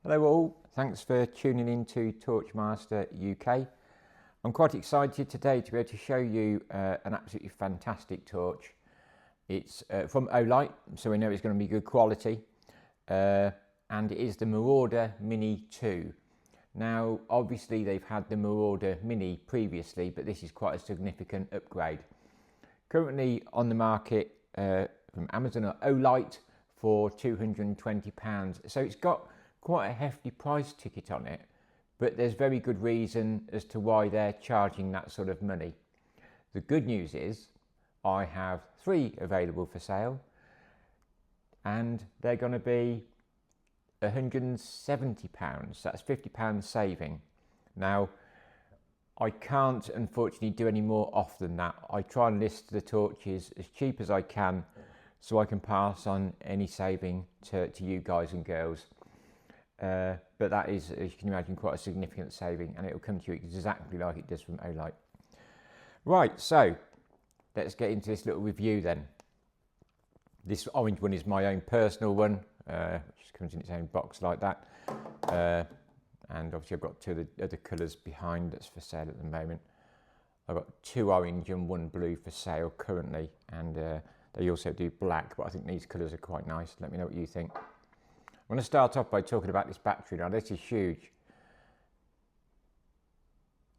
Hello all, thanks for tuning in to Torchmaster UK. I'm quite excited today to be able to show you an absolutely fantastic torch. It's from Olight, so we know it's going to be good quality, and it is the Marauder Mini 2. Now obviously they've had the Marauder Mini previously, but this is quite a significant upgrade. Currently on the market from Amazon or Olight for £220, so it's got quite a hefty price ticket on it, but there's very good reason as to why they're charging that sort of money. The good news is I have 3 available for sale and they're going to be £170, that's £50 saving. Now I can't unfortunately do any more off than that. I try and list the torches as cheap as I can so I can pass on any saving to you guys and girls. But that is, as you can imagine, quite a significant saving, and it will come to you exactly like it does from Olight. Right, so let's get into this little review then. This orange one is my own personal one, which comes in its own box like that. And obviously I've got 2 other colours behind that's for sale at the moment. I've got 2 orange and 1 blue for sale currently, and they also do black, but I think these colours are quite nice. Let me know what you think. I'm going to start off by talking about this battery. Now this is huge,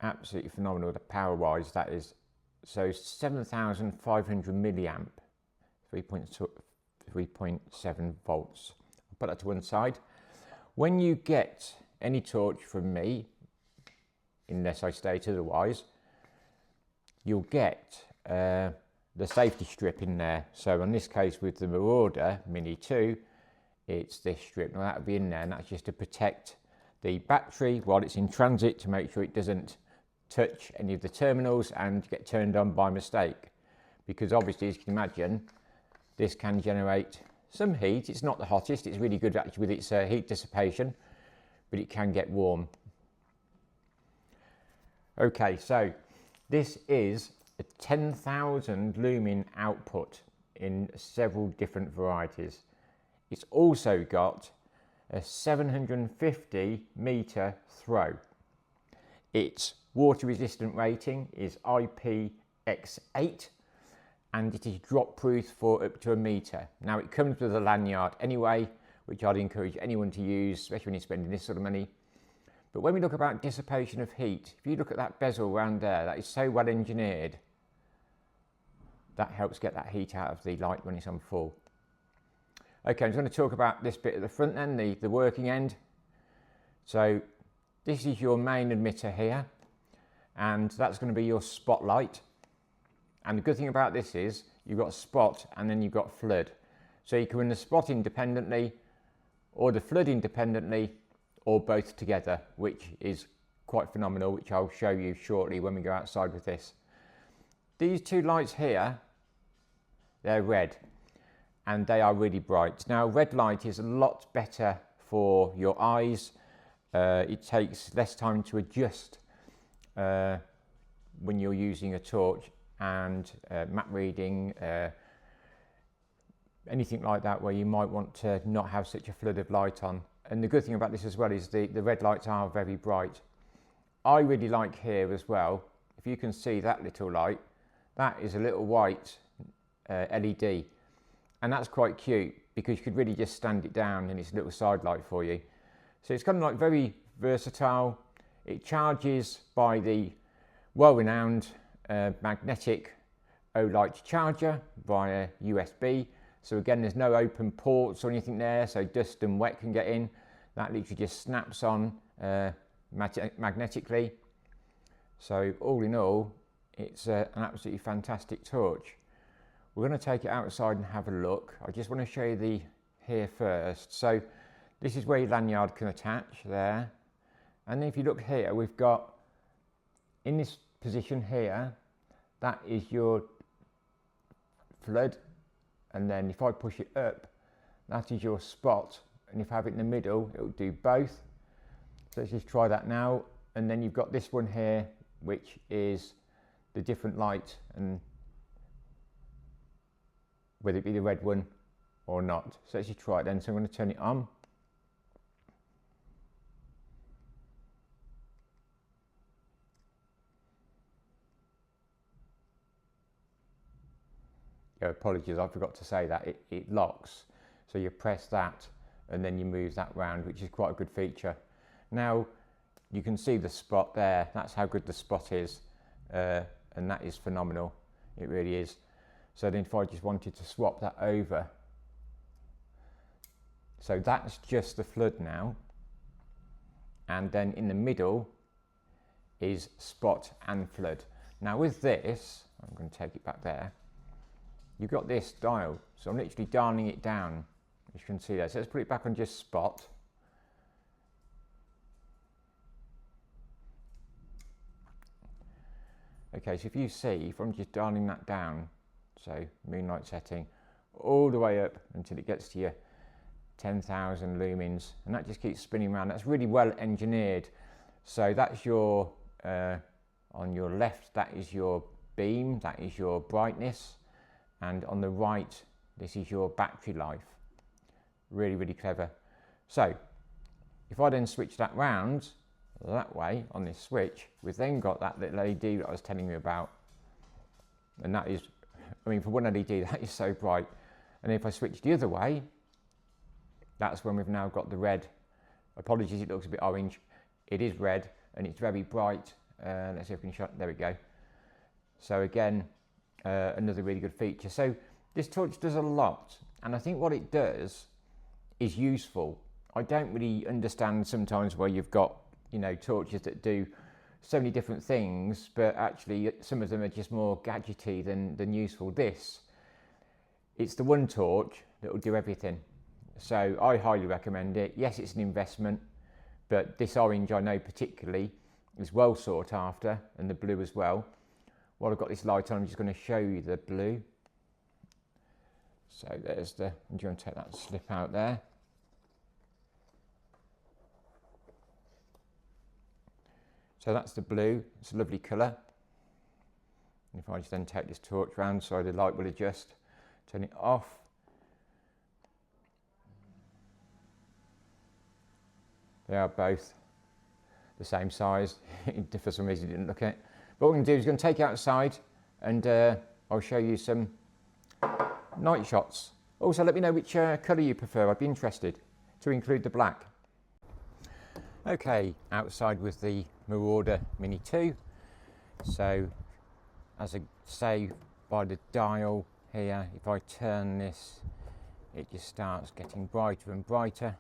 absolutely phenomenal, the power wise that is. So 7,500 milliamp, 3.7 volts. I'll put that to one side. When you get any torch from me, unless I state otherwise, you'll get the safety strip in there. So in this case with the Marauder Mini 2, it's this strip. Now that'll be in there, and that's just to protect the battery while it's in transit, to make sure it doesn't touch any of the terminals and get turned on by mistake, because obviously, as you can imagine, this can generate some heat. It's not the hottest, it's really good actually with its heat dissipation, but it can get warm. Okay, so this is a 10,000 lumen output in several different varieties. It's also got a 750 metre throw. Its water resistant rating is IPX8, and it is drop proof for up to 1 metre. Now it comes with a lanyard anyway, which I'd encourage anyone to use, especially when you're spending this sort of money. But when we look about dissipation of heat, if you look at that bezel around there, that is so well engineered, that helps get that heat out of the light when it's on full. Okay, I'm going to talk about this bit at the front then, the working end. So this is your main emitter here, and that's going to be your spotlight. And the good thing about this is you've got spot and then you've got flood. So you can run the spot independently or the flood independently, or both together, which is quite phenomenal, which I'll show you shortly when we go outside with this. These 2 lights here, they're red, and they are really bright. Now red light is a lot better for your eyes. It takes less time to adjust when you're using a torch, and map reading, anything like that where you might want to not have such a flood of light on. And the good thing about this as well is the red lights are very bright. I really like here as well, if you can see that little light, that is a little white LED. And that's quite cute, because you could really just stand it down and it's a little side light for you. So it's kind of like very versatile. It charges by the well-renowned magnetic Olight charger via USB. So again, there's no open ports or anything there, so dust and wet can get in. That literally just snaps on magnetically. So all in all, it's an absolutely fantastic torch. We're going to take it outside and have a look. I just want to show you the here first. So this is where your lanyard can attach there. And then if you look here, we've got in this position here, that is your flood. And then if I push it up, that is your spot. And if I have it in the middle, it'll do both. So let's just try that now. And then you've got this one here, which is the different light, and whether it be the red one or not. So let's just try it then. So I'm going to turn it on. apologies, I forgot to say that, it locks. So you press that and then you move that round, which is quite a good feature. Now, you can see the spot there, that's how good the spot is, and that is phenomenal, it really is. So then if I just wanted to swap that over, so that's just the flood now, and then in the middle is spot and flood. Now with this, I'm going to take it back there, you've got this dial, so I'm literally dialing it down, as you can see there. So let's put it back on just spot. Okay, so if you see, if I'm just dialing that down, so moonlight setting, all the way up until it gets to your 10,000 lumens, and that just keeps spinning around. That's really well engineered. So that's your, on your left, that is your beam, that is your brightness, and on the right, this is your battery life. Really, really clever. So if I then switch that round that way on this switch, we've then got that little LED that I was telling you about, and that is, I mean, for one LED, that is so bright. And if I switch the other way, that's when we've now got the red. Apologies, it looks a bit orange. It is red and it's very bright. Let's see if we can shut, there we go. So again, another really good feature. So this torch does a lot, and I think what it does is useful. I don't really understand sometimes where you've got, you know, torches that do so many different things, but actually some of them are just more gadgety than useful. This, it's the one torch that will do everything. So I highly recommend it. Yes, it's an investment, but this orange I know particularly is well sought after, and the blue as well. While I've got this light on, I'm just going to show you the blue. So there's the, do you want to take that slip out there? So that's the blue, it's a lovely colour. And if I just then take this torch round, so the light will adjust, turn it off. They are both the same size. For some reason, I didn't look at it. But what we're going to do is going to take it outside, and I'll show you some night shots. Also, let me know which colour you prefer. I'd be interested to include the black. Okay, outside with the Marauder Mini 2. So, as I say, by the dial here, if I turn this, it just starts getting brighter and brighter.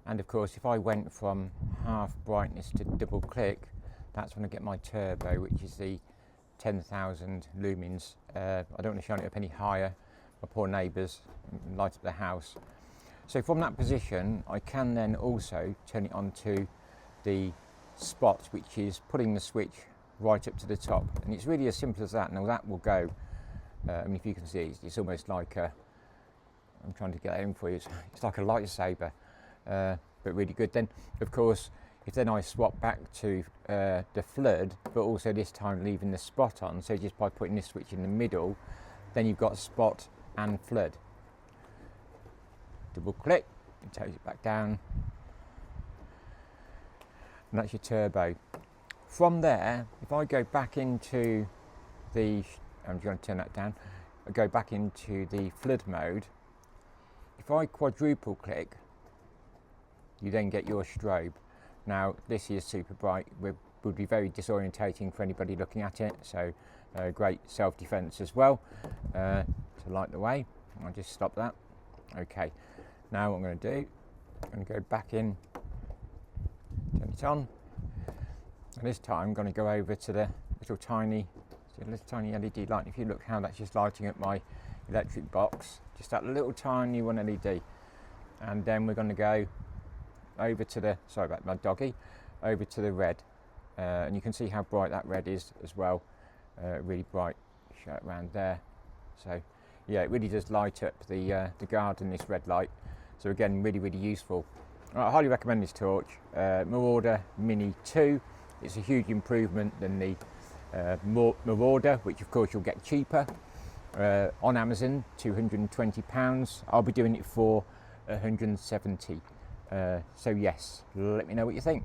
And of course, if I went from half brightness to double click, that's when I get my turbo, which is the 10,000 lumens. I don't want to shine it up any higher. My poor neighbours light up the house. So from that position, I can then also turn it on to the spot, which is putting the switch right up to the top. And it's really as simple as that. Now that will go, I mean, if you can see, it's almost like a, I'm trying to get that in for you, it's like a lightsaber. But really good. Then of course, if then I swap back to the flood, but also this time leaving the spot on, so just by putting this switch in the middle, then you've got spot and flood. Double click, it takes it back down, and that's your turbo. From there, if I go back into the, I'm going to turn that down, I go back into the flood mode. If I quadruple click, you then get your strobe. Now this is super bright, would be very disorientating for anybody looking at it, so great self-defense as well to light the way. I'll just stop that. Okay, now what I'm going to do, I'm going to go back in, turn it on, and this time I'm going to go over to the little tiny LED light. If you look how that's just lighting up my electric box, just that little tiny one LED, and then we're going to go over to the, sorry about my doggy, over to the red, and you can see how bright that red is as well, really bright. Show it around there. So yeah, it really does light up the garden, this red light. So again, really, really useful. I highly recommend this torch, Marauder Mini 2. It's a huge improvement than the Marauder, which of course you'll get cheaper on Amazon, £220. I'll be doing it for 170. So yes, let me know what you think.